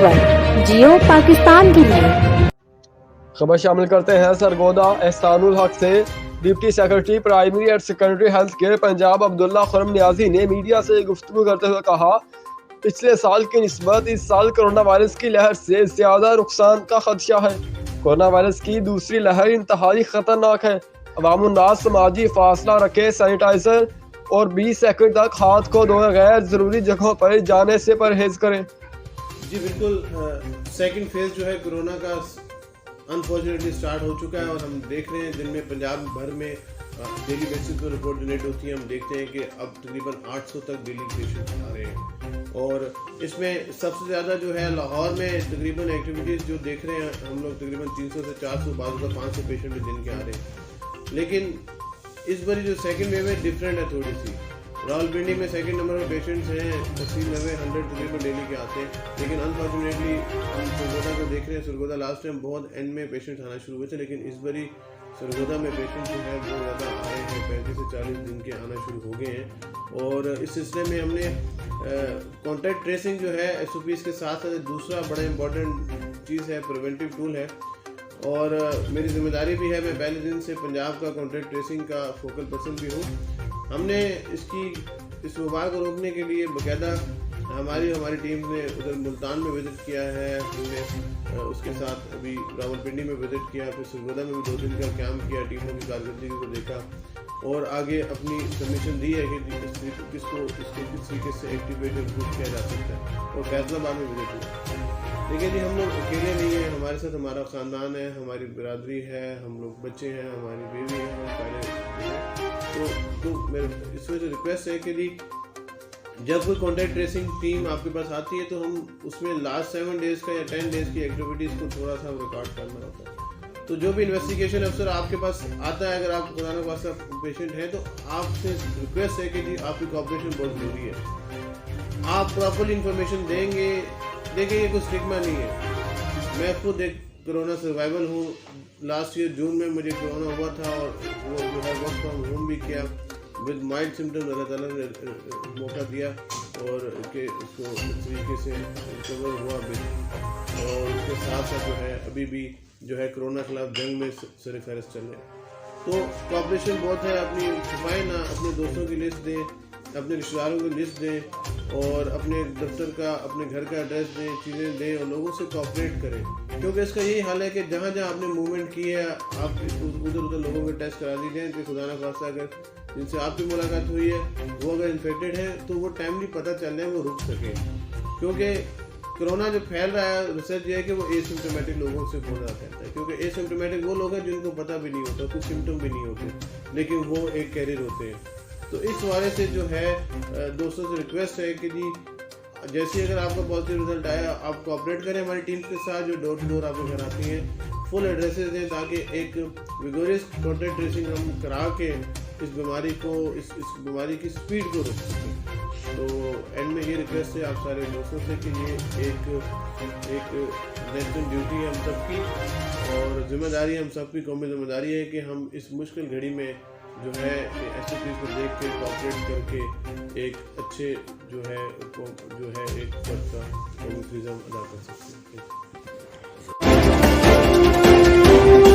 Network, जियो पाकिस्तान के लिए। खबर शामिल करते हैं सरगोदा एहसानुल हक से। Deputy secretary primary and secondary health care Punjab Abdullah Khurram Niazi ने मीडिया से गुफ्तगू करते हुए कहा, पिछले साल की निस्बत इस साल कोरोना वायरस की लहर से ज्यादा नुकसान का खदशा है। कोरोना वायरस की दूसरी लहर इंतहाई खतरनाक है। अवामुन्नास समाजी फासला रखे, सैनिटाइजर और 20 सेकंड तक हाथ को धोए, गैर जरूरी जगहों पर जाने से परहेज करें। जी बिल्कुल, सेकंड फेज जो है कोरोना का अनफॉर्चुनेटली स्टार्ट हो चुका है और हम देख रहे हैं दिन में पंजाब भर में डेली बेसिस पर रिपोर्ट जनरेट होती है। हम देखते हैं कि अब तकरीबन 800 तक डेली पेशेंट आ रहे हैं और इसमें सबसे ज़्यादा जो है लाहौर में तकरीबन एक्टिविटीज़ जो देख रहे हैं हम लोग तकरीबन 300 से 400 बाद का 500 पेशेंट भी दिन के आ रहे हैं। लेकिन इस बारी जो सेकेंड वेव है डिफरेंट है थोड़ी सी। रावलपिंडी में सेकंड नंबर में पेशेंट्स हैं, 80-90-100 तकरीबन डेली के आते हैं। लेकिन अनफॉर्चुनेटली हम सरगोदा को देख रहे हैं, सरगोदा लास्ट टाइम बहुत एंड में पेशेंट्स आना शुरू हुए थे, लेकिन इस बारी सरगोदा में पेशेंट जो है बहुत ज़्यादा आ रहे हैं, 35 से 40 दिन के आना शुरू हो गए हैं। और इस सिलसिले में हमने कॉन्टैक्ट ट्रेसिंग जो है SOPs के साथ दूसरा बड़ा इंपॉर्टेंट चीज़ है, प्रिवेंटिव टूल है और मेरी जिम्मेदारी भी है। मैं पहले दिन से पंजाब का कॉन्टैक्ट ट्रेसिंग का फोकल पर्सन भी हूँ। हमने इस वबा को रोकने के लिए बाकायदा हमारी टीम ने उधर मुल्तान में विज़िट किया है, हमने उसके साथ अभी रावलपिंडी में विज़िट किया, फिर सरगोदा में भी 2 दिन का कैंप किया, टीमों की कारकर्दगी को देखा और आगे अपनी सबमिशन दी है कि इसको किस तरीके से एक्टिवेट इम्प्रूव किया जा सकता है। और फैसलाबाद में विज़िट हुआ। देखिए जी, हम लोग अकेले नहीं हैं, हमारे साथ हमारा ख़ानदान है, हमारी बिरादरी है, हम लोग बच्चे हैं, हमारी बीवी है, हम सारे तो मेरे इस वजह से रिक्वेस्ट है कि जी जब कोई कॉन्टैक्ट ट्रेसिंग टीम आपके पास आती है तो हम उसमें लास्ट 7 डेज़ का या 10 डेज़ की एक्टिविटीज़ को थोड़ा सा रिकॉर्ड करना होता है। तो जो भी इन्वेस्टिगेशन अफसर आपके पास आता है, अगर आप खुदा न खास्ता पेशेंट है तो आपसे रिक्वेस्ट है कि जी आपकी कोऑपरेशन बहुत ज़रूरी है। आप प्रॉपर इन्फॉर्मेशन देंगे। देखिए ये कोई स्टिग्मा नहीं है, मैं खुद एक कोरोना सर्वाइवल हूँ। लास्ट ईयर जून में मुझे कोरोना हुआ था और वो जो है वर्क फ्रॉम होम भी किया विद माइल्ड सिम्टम्स। अल्लाह ताला ने मौका दिया और कि उसको इस तरीके से रिकवर हुआ भी। और उसके साथ साथ जो है अभी भी जो है कोरोना के खिलाफ जंग में सर फहरिस्त चल रहे हैं। तो कॉपरेशन बहुत है, अपनी छुपाए ना, अपने दोस्तों की लिस्ट दें, अपने रिश्तेदारों की लिस्ट दें और अपने दफ्तर का, अपने घर का एड्रेस दें, चीज़ें दें और लोगों से कोऑपरेट करें। क्योंकि इसका यही हाल है कि जहाँ जहाँ आपने मूवमेंट की है आप उधर लोगों के टेस्ट करा दीजिए कि खुदा न खास्ता अगर जिनसे आपकी मुलाकात हुई है वो अगर इन्फेक्टेड है तो वो टाइमली पता चल जाए, वो रुक सके। क्योंकि कोरोना जो फैल रहा है, रिसर्च ये है कि वो एसिम्टोमेटिक लोगों से बहुत ज़्यादा फैलता है। क्योंकि एसिम्टोमेटिक वो लोग हैं जिनको पता भी नहीं होता, कुछ सिम्टम भी नहीं होते, लेकिन वो एक कैरियर होते हैं। तो इस वाले से जो है दोस्तों से रिक्वेस्ट है कि जी जैसे अगर आपका पॉजिटिव रिजल्ट आया आप कोऑपरेट करें हमारी टीम के साथ जो डोर टू डोर आपके घर आती हैं, फुल एड्रेसेस दें ताकि एक विगोरियस कॉन्टैक्ट ट्रेसिंग हम करा के इस बीमारी को इस बीमारी की स्पीड को रोक सकें। तो एंड में ये रिक्वेस्ट है आप सारे दोस्तों से कि ये एक नेशनल ड्यूटी है हम सबकी और जिम्मेदारी हम सबकी कौमी जिम्मेदारी है कि हम इस मुश्किल घड़ी में जो है SOPs को देख के कोऑपरेट करके एक अच्छे जो है एक पद का अदा कर सकते हैं।